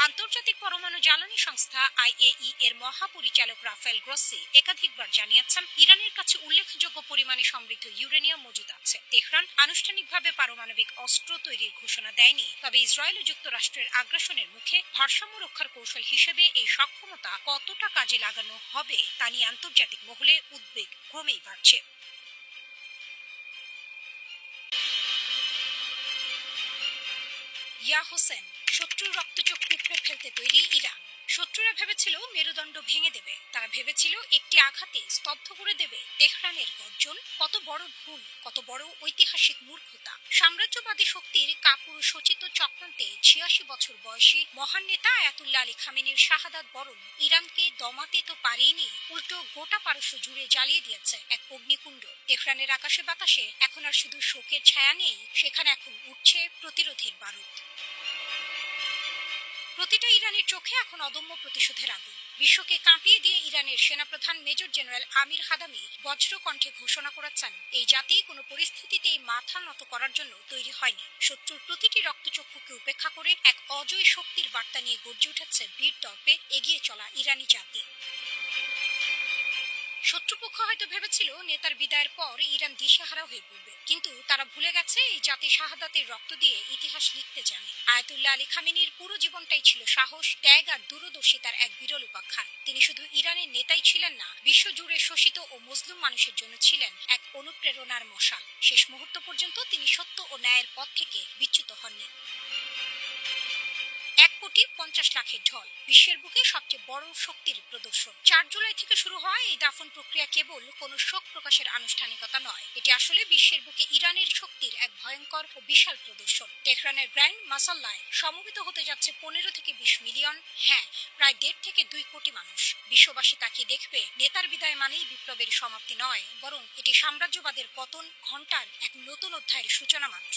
আন্তর্জাতিক পরমাণু জ্বালানি সংস্থা আইএই এর মহাপরিচালক রাফায়েল গ্রোসি একাধিকবার জানিয়েছেন, ইরানের কাছে উল্লেখযোগ্য পরিমাণে সমৃদ্ধ ইউরেনিয়াম মজুদ আছে। তেহরান আনুষ্ঠানিকভাবে পারমাণবিক অস্ত্র তৈরির ঘোষণা দেয়নি, তবে ইসরায়েল ও যুক্তরাষ্ট্রের আগ্রাসনের মুখে ভারসাম্য রক্ষার কৌশল হিসেবে এই সক্ষমতা কতটা কাজে লাগানো হবে তা নিয়ে আন্তর্জাতিক মহলে উদ্বেগ ক্রমেই বাড়ছে। ইয়া হোসেন, শত্রুর রক্তচক্ষু উপড়ে ফেলতে তৈরি ইরান। শত্রুরা ভেবেছিল মেরুদণ্ড ভেঙে দেবে, তারা ভেবেছিল একটি আঘাতে স্তব্ধ করে দেবে তেহরানের গর্জন। কত বড় ভুল, কত বড় ঐতিহাসিক মূর্খতা। সাম্রাজ্যবাদী শক্তির কাপুরুষোচিত চক্রান্তে 86 বছর বয়সী মহান নেতা আয়াতুল্লাহ আলী খামেনির শাহাদাত বরণ ইরানকে দমাতে তো পারেনি, উল্টো গোটা পারস্য জুড়ে জ্বালিয়ে দিয়েছে এক অগ্নিকুণ্ড। তেহরানের আকাশে বাতাসে এখন আর শুধু শোকের ছায়া নেই, সেখানে এখন উঠছে প্রতিরোধের বারুদ। প্রতিটা ইরানের চোখে এখন অদম্য প্রতিশোধের আগুন। বিশ্বকে কাঁপিয়ে দিয়ে ইরানের সেনাপ্রধান মেজর জেনারেল আমির হাদামি বজ্রকণ্ঠে ঘোষণা করেছেন, এই জাতি কোনো পরিস্থিতিতেই মাথা নত করার জন্য তৈরি হয়নি। শত্রুর প্রতিটি রক্তচক্ষুকে উপেক্ষা করে এক অজয় শক্তির বার্তা নিয়ে গর্জে উঠেছে বীর দর্পে এগিয়ে চলা ইরানি জাতি। শত্রুপক্ষ হয়তো ভেবেছিল নেতার বিদায়ের পর ইরান দিশেহারা হয়ে পড়বে, কিন্তু তারা ভুলে গেছে এই জাতি শাহাদাতের রক্ত দিয়ে ইতিহাস লিখতে জানে। আয়াতুল্লাহ আলী খামেনির পুরো জীবনটাই ছিল সাহস, ত্যাগ আর দূরদর্শিতার এক বিরল উপাখ্যান। তিনি শুধু ইরানের নেতাই ছিলেন না, বিশ্বজুড়ে শোষিত ও মজলুম মানুষের জন্য ছিলেন এক অনুপ্রেরণার মশাল। শেষ মুহূর্ত পর্যন্ত তিনি সত্য ও ন্যায়ের পথ থেকে বিচ্যুত হননি। 1,50,00,000 ঢল, বিশ্বের বুকে সবচেয়ে বড় শক্তির প্রদর্শন। 4 জুলাই থেকে শুরু হয় এই দাফন প্রক্রিয়া কেবল কোনো শোক প্রকাশের আনুষ্ঠানিকতা নয়, এটি আসলে বিশ্বের বুকে ইরানের শক্তির এক ভয়ঙ্কর ও বিশাল প্রদর্শন। তেহরানের গ্র্যান্ড মাসাল্লায় সমবেত হতে যাচ্ছে 15 থেকে 20 মিলিয়ন, হ্যাঁ প্রায় 1.5 থেকে 2 কোটি মানুষ। বিশ্ববাসী তাকিয়ে দেখবে, নেতার বিদায় মানেই বিপ্লবের সমাপ্তি নয়, বরং এটি সাম্রাজ্যবাদের পতন ঘণ্টার এক নতুন অধ্যায়ের সূচনা মাত্র।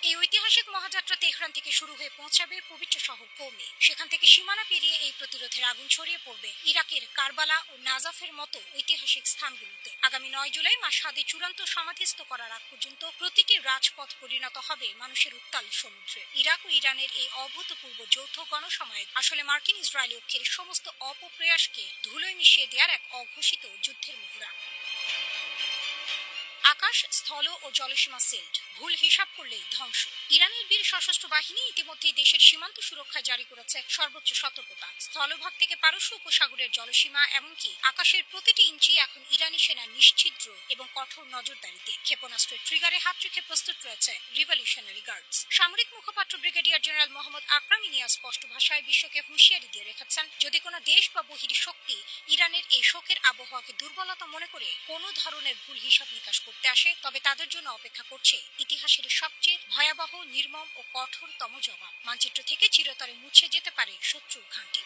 এই ঐতিহাসিক মহাযাত্রা তেহরান থেকে শুরু হয়ে পৌঁছাবে পবিত্র শহর কোমে। সেখান থেকে সীমানা পেরিয়ে এই প্রতিরোধের আগুন ছড়িয়ে পড়বে ইরাকের কারবালা ও নাজাফের মতো ঐতিহাসিক স্থানগুলোতে। আগামী 9 জুলাই মাশহাদে চূড়ান্ত সমাধিস্থ করার আগ পর্যন্ত প্রতিটি রাজপথ পরিণত হবে মানুষের উত্তাল সমুদ্রে। ইরাক ও ইরানের এই অভূতপূর্ব যৌথ গণসমায়েত আসলে মার্কিন ইসরায়েলি ঐক্যের সমস্ত অপপ্রয়াসকে ধুলোয় মিশিয়ে দেওয়ার এক অঘোষিত যুদ্ধের মুহুরা। আকাশ, স্থল ও জলসীমা সিল্ড, ভুল হিসাব করলেই ধ্বংস। ইরানের বীর সশস্ত্র বাহিনী ইতিমধ্যেই দেশের সীমান্ত সুরক্ষায় জারি করেছে সর্বোচ্চ সতর্কতা। স্থলভাগ থেকে পারস্য উপসাগরের জলসীমা এমনকি আকাশের প্রতিটি ইঞ্চি এখন ইরানি সেনার নিশ্ছিদ্র এবং কঠোর নজরদারিতে। ক্ষেপণাস্ত্রের ট্রিগারে হাত রেখে প্রস্তুত রয়েছে রিভলিউশনারি গার্ডস। সামরিক মুখপাত্র ব্রিগেডিয়ার জেনারেল মোহাম্মদ আকরাম ইনিয়া স্পষ্ট ভাষায় বিশ্বকে হুঁশিয়ারি দিয়ে রেখেছেন, যদি কোনো দেশ বা বহির শক্তি ইরানের এই শোকের আবহাওয়াকে দুর্বলতা মনে করে কোনো ধরনের ভুল হিসাব নিকাশ করতে আসে, তবে তাদের জন্য অপেক্ষা করছে ইতিহাসের সবচেয়ে ভয়াবহ, নির্মম ও কঠোরতম জবাব। মানচিত্র থেকে চিরতরে মুছে যেতে পারে শত্রুর ঘাঁটি।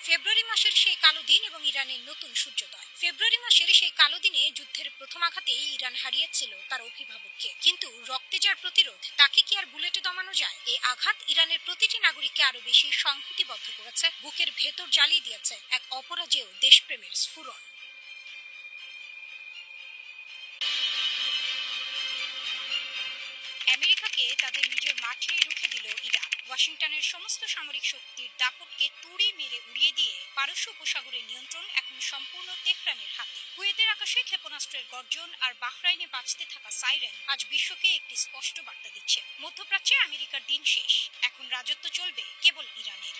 ফেব্রুয়ারি মাসের সেই কালো দিন এবং ইরানের নতুন সূর্যোদয়। ফেব্রুয়ারি মাসের সেই কালো দিনে যুদ্ধের প্রথম আঘাতেই ইরান হারিয়েছিল তার অভিভাবককে, কিন্তু রক্তে যার প্রতিরোধ তাকে কি আর বুলেটে দমানো যায়? এই আঘাত ইরানের প্রতিটি নাগরিককে আরো বেশি সংহতিবদ্ধ করেছে, বুকের ভেতর জ্বালিয়ে দিয়েছে এক অপরাজেয় দেশপ্রেমের স্ফুরণ। আমেরিকাকে তাদের নিজের মাঠে রুখে দিল ইরান। ওয়াশিংটনের সমস্ত সামরিক শক্তির দাপটকে তুড়ি মেরে উড়িয়ে দিয়ে পারস্য উপসাগরের নিয়ন্ত্রণ এখন সম্পূর্ণ তেহরানের হাতে। কুয়েতের আকাশে ক্ষেপণাস্ত্রের গর্জন আর বাহরাইনে বাজতে থাকা সাইরেন আজ বিশ্বকে একটি স্পষ্ট বার্তা দিচ্ছে, মধ্যপ্রাচ্যে আমেরিকার দিন শেষ, এখন রাজত্ব চলবে কেবল ইরানের।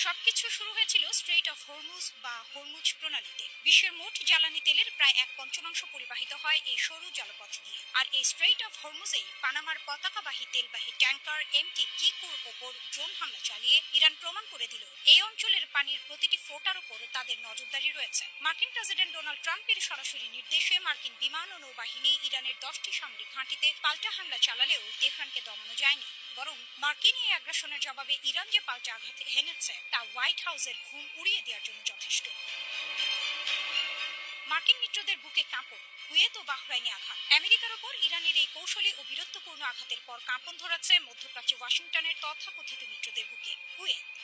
সবকিছু শুরু হয়েছিল স্ট্রেইট অফ হরমুজ বা হরমুজ প্রণালীতে। বিশ্বের মোট জ্বালানি তেলের প্রায় 1/5 পরিবাহিত হয় এই সরু জলপথ দিয়ে। আর এই স্ট্রেইট অফ হরমুজেই পানামার পতাকাবাহী তেলবাহী ট্যাঙ্কার এমটি কিকুর ওপর ড্রোন হামলা চালিয়ে ইরান প্রমাণ করে দিল এই অঞ্চলের পানির প্রতিটি ফোঁটার ওপর তাদের নজরদারি রয়েছে। মার্কিন প্রেসিডেন্ট ডোনাল্ড ট্রাম্পের সরাসরি নির্দেশে মার্কিন বিমান ও নৌবাহিনী ইরানের 10টি সামরিক ঘাঁটিতে পাল্টা হামলা চালালেও তেহরানকে দমানো যায়নি, বরং মার্কিন এই আগ্রাসনের জবাবে ইরান যে পাল্টা আঘাত হেনেছে তা হোয়াইট হাউসের ঘুম উড়িয়ে দেওয়ার জন্য যথেষ্ট। মার্কিন মিত্রদের বুকে কাঁপন, কুয়েত ও বাহরাইনে আঘাত। আমেরিকার ওপর ইরানের এই কৌশলী ও বীরত্বপূর্ণ আঘাতের পর কাঁপন ধরাচ্ছে মধ্যপ্রাচ্যে ওয়াশিংটনের তথাকথিত মিত্রদের বুকে।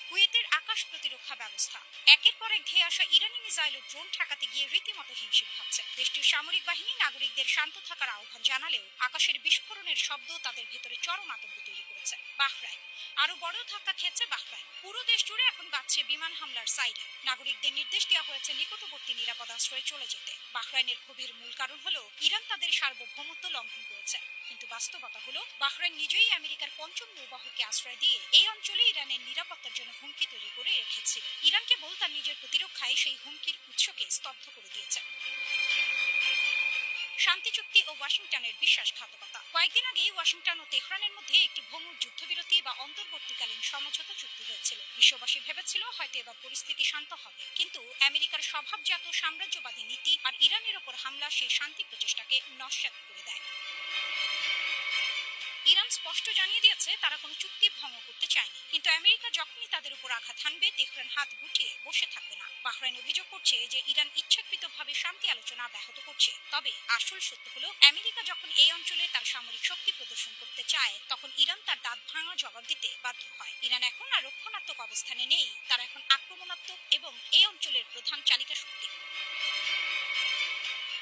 কুয়েতের আকাশ প্রতিরক্ষা ব্যবস্থা একের পর এক ধেয়ে আসা ইরানি মিসাইল ও ড্রোন ঠেকাতে গিয়ে রীতিমতো হিমশিম খাচ্ছে। দেশটির সামরিক বাহিনী নাগরিকদের শান্ত থাকার আহ্বান জানালেও আকাশের বিস্ফোরণের শব্দ তাদের ভেতরে চরম আতঙ্ক তৈরি করেছে। বাহরাইন আরো বড় ধাক্কা খেয়েছে। বাহরাইন পুরো দেশ জুড়ে এখন বাজছে বিমান হামলার সাইরেন। নাগরিকদের নির্দেশ দেওয়া হয়েছে নিকটবর্তী নিরাপদ আশ্রয়ে চলে যেতে। বাহরাইনের ক্ষোভের মূল কারণ হলো ইরান তাদের সার্বভৌমত্ব লঙ্ঘন করেছে, কিন্তু বাস্তবতা হলো বাহরাইন নিজেই আমেরিকার 5ম নৌবাহকে আশ্রয় দিয়ে এই অঞ্চলে ইরানের নিরাপত্তার জন্য হুমকি তৈরি করে রেখেছিল। ইরান কেবল তার নিজের প্রতিরক্ষায় সেই হুমকির উৎসকে স্তব্ধ করে দিয়েছে। শান্তি চুক্তি ও ওয়াশিংটনের বিশ্বাসঘাতকতা। কয়েকদিন আগেই ওয়াশিংটন ও তেহরানের মধ্যে একটি ভঙ্গুর যুদ্ধবিরতি বা অন্তর্বর্তীকালীন সমঝোতা চুক্তি হয়েছিল। বিশ্ববাসী ভেবেছিল হয়তো এবার পরিস্থিতি শান্ত হবে, কিন্তু আমেরিকার স্বভাবজাত সাম্রাজ্যবাদী নীতি আর ইরানের ওপর হামলা সেই শান্তি প্রচেষ্টাকে নস্যাৎ করে দেয়। ইরান স্পষ্ট জানিয়ে দিয়েছে তারা কোনো চুক্তি ভঙ্গ করতে চায়নি, কিন্তু আমেরিকা যখনই তাদের উপর আঘাত হানবে তেহরান হাত গুটিয়ে বসে থাকবে না। বাহরাইন অভিযোগ করছে যে ইরান ইচ্ছাকৃতভাবে শান্তি আলোচনা ব্যাহত করছে। তবে আসল সত্য হলো আমেরিকা যখন এই অঞ্চলে তার সামরিক শক্তি প্রদর্শন করতে চায় তখন ইরান তার দাঁত ভাঙা জবাব দিতে বাধ্য হয়। ইরান এখন আর রক্ষণাত্মক অবস্থানে নেই, তারা এখন আক্রমণাত্মক এবং এই অঞ্চলের প্রধান চালিকা শক্তি।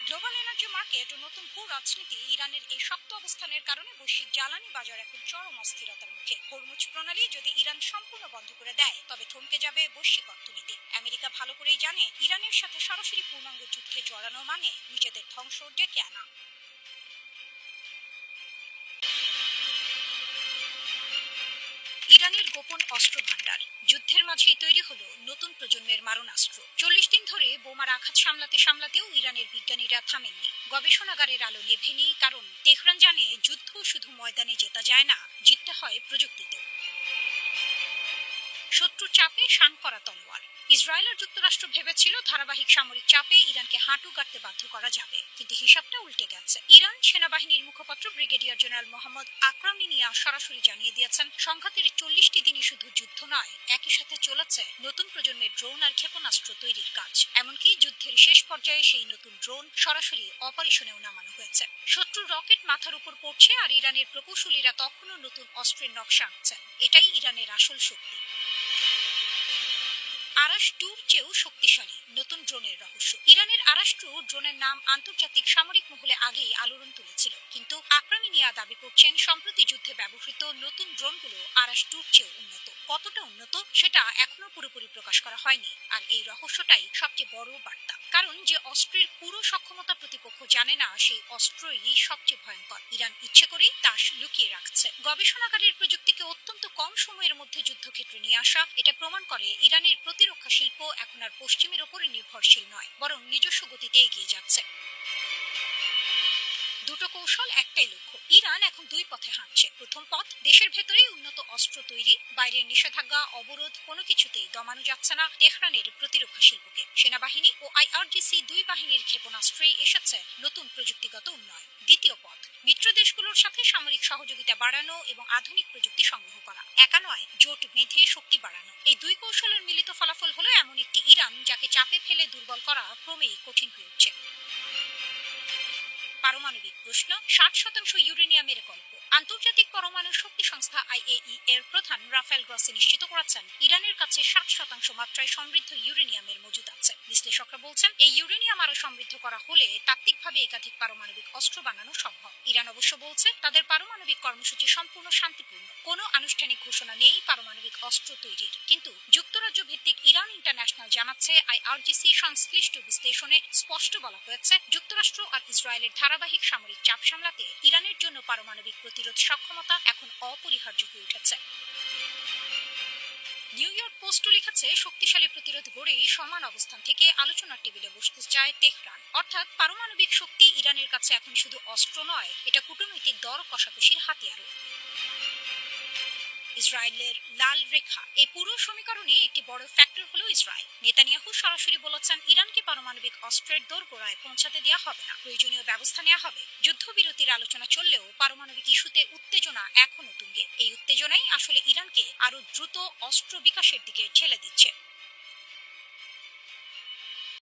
গ্লোবাল এনার্জি মার্কেট ও নতুন ভূ রাজনীতি ইরানের এই শক্ত অবস্থানের কারণে বৈশ্বিক জ্বালানি বাজার এখন চরম অস্থিরতার মুখে। হরমুজ প্রণালী যদি ইরান সম্পূর্ণ বন্ধ করে দেয় তবে থমকে যাবে বৈশ্বিক অর্থনীতি। আমেরিকা ভালো করেই জানে ইরানের সাথে সরাসরি পূর্ণাঙ্গ যুদ্ধে জড়ানো মানে নিজেদের ধ্বংস ডেকে আনা। ইরানের গোপন অস্ত্র ভান্ডার, যুদ্ধের মাঝেই তৈরি হলো নতুন প্রজন্মের মারণাস্ত্র। 40 দিন ধরে বোমার আঘাত সামলাতেও ইরানের বিজ্ঞানীরা থামেননি। গবেষণাগারের আলো নেভেনি, কারণ তেহরান জানে যুদ্ধ শুধু ময়দানে জেতা যায় না, জিততে হয় প্রযুক্তিতে। শত্রুর চাপে শান করা তলোয়ার। ইসরায়েল আর যুক্তরাষ্ট্র ভেবেছিল ধারাবাহিক সামরিক চাপে ইরানকে হাঁটু গাড়তে বাধ্য করা যাবে, কিন্তু হিসাবটা উল্টে গেছে। ইরান সেনাবাহিনীর মুখপাত্র ব্রিগেডিয়ার জেনারেল মোহাম্মদ আকরাম মিনিয়া সরাসরি জানিয়ে দিয়েছেন, সংঘাতের 40টি দিনই শুধু যুদ্ধ নয়, একই সাথে চলেছে নতুন প্রজন্মের ড্রোন আর ক্ষেপণাস্ত্র তৈরির কাজ। এমনকি যুদ্ধের শেষ পর্যায়ে সেই নতুন ড্রোন সরাসরি অপারেশনেও নামানো হয়েছে। শত্রুর রকেট মাথার উপর পড়ছে আর ইরানের প্রকৌশলীরা তখনও নতুন অস্ত্রের নকশা আঁকছেন। এটাই ইরানের আসল শক্তি। আরাশ 2-র চেয়েও শক্তিশালী নতুন ড্রোনের রহস্য। ইরানের আরাশ 2 ড্রোনের নাম আন্তর্জাতিক সামরিক মহলে আগেই আলোড়ন তুলেছিল, কিন্তু আক্রামিনিয়া দাবি করছেন সম্প্রতি যুদ্ধে ব্যবহৃত নতুন ড্রোনগুলো আরাশ 2-র চেয়েও উন্নত। কতটা উন্নত সেটা এখনো পুরোপুরি প্রকাশ করা হয়নি, আর এই রহস্যটাই সবচেয়ে বড় বার্তা। কারণ যে অস্ত্রের পুরো সক্ষমতা প্রতিপক্ষ জানে না, সেই অস্ত্রই সবচেয়ে ভয়ঙ্কর। ইরান ইচ্ছে করেই তা লুকিয়ে রাখছে। গবেষণাগারের প্রযুক্তিকে অত্যন্ত কম সময়ের মধ্যে যুদ্ধক্ষেত্রে নিয়ে আসা, এটা প্রমাণ করে ইরানের প্রতিরক্ষা শিল্প এখন আর পশ্চিমের ওপরে নির্ভরশীল নয়, বরং নিজস্ব গতিতে এগিয়ে যাচ্ছে। দুটো কৌশল, একটাই লক্ষ্য। ইরান এখন দুই পথে হাঁটছে। প্রথম পথ, দেশের ভেতরেই উন্নত অস্ত্র তৈরি, বাইরের নিষেধাজ্ঞা অবরোধ কোনো কিছুতেই দমানো যাচ্ছে না তেহরানের প্রতিরক্ষা শিল্পকে। সেনাবাহিনী ও আইআরজিসি দুই বাহিনীর ক্ষেপণাস্ত্রেই এসেছে নতুন প্রযুক্তিগত উন্নয়ন। দ্বিতীয় পথ, মিত্র দেশগুলোর সাথে সামরিক সহযোগিতা বাড়ানো এবং আধুনিক প্রযুক্তি সংগ্রহ করা। একা নয়, জোট বেঁধে শক্তি বাড়ানো। এই দুই কৌশলের মিলিত ফলাফল হলো এমন একটি ইরান যাকে চাপে ফেলে দুর্বল করা ক্রমেই কঠিন হয়ে উঠছে। পারমাণবিক প্রশ্ন, 60% ইউরেনিয়ামের গল্প। আন্তর্জাতিক পরমাণু শক্তি সংস্থা আইএই এর প্রধান রাফায়েল গ্রসি নিশ্চিত করেছেন, ইরানের কাছে 60% মাত্রায় সমৃদ্ধ ইউরেনিয়ামের মজুদ আছে। বিশ্লেষকরা বলছেন, এই ইউরেনিয়াম আরো সমৃদ্ধ করা হলে তাত্ত্বিকভাবে একাধিক পারমাণবিক অস্ত্র বানানো সম্ভব। ইরান অবশ্য বলছে, তাদের পারমাণবিক কর্মসূচি সম্পূর্ণ শান্তিপূর্ণ। কোনো আনুষ্ঠানিক ঘোষণা নেই পারমাণবিক অস্ত্র তৈরির, কিন্তু যুক্তরাজ্য ভিত্তিক ইরান ইন্টারন্যাশনাল জানাচ্ছে, আইআরজিসি সংশ্লিষ্ট বিশ্লেষণে স্পষ্ট বলা হয়েছে, যুক্তরাষ্ট্র আর ইসরায়েলের ধারাবাহিক সামরিক চাপ সামলাতে ইরানের জন্য পারমাণবিক প্রতিরোধ সক্ষমতা এখন অপরিহার্য হয়ে উঠেছে। নিউ ইয়র্ক পোস্ট লিখেছে, শক্তিশালী প্রতিরোধ গড়েই সমান অবস্থান থেকে আলোচনার টেবিলে বসতে চায় তেহরান। অর্থাৎ পারমাণবিক শক্তি ইরানের কাছে এখন শুধু অস্ত্র নয়, এটা কূটনৈতিক দর কষাকষির হাতিয়ারও। ইসরায়েলের লাল রেখা, এই পুরো সমীকরণে একটি বড় ফ্যাক্টর হলো ইসরায়েল। নেতানিয়াহু সরাসরি বলেছেন, ইরানকে পারমাণবিক অস্ত্রের দোরগোড়ায় পৌঁছাতে দেওয়া হবে না, প্রয়োজনীয় ব্যবস্থা নেওয়া হবে। যুদ্ধবিরতির আলোচনা চললেও পারমাণবিক ইস্যুতে উত্তেজনা এখনো তুঙ্গে। এই উত্তেজনাই আসলে ইরানকে আরো দ্রুত অস্ত্র বিকাশের দিকে ঠেলে দিচ্ছে।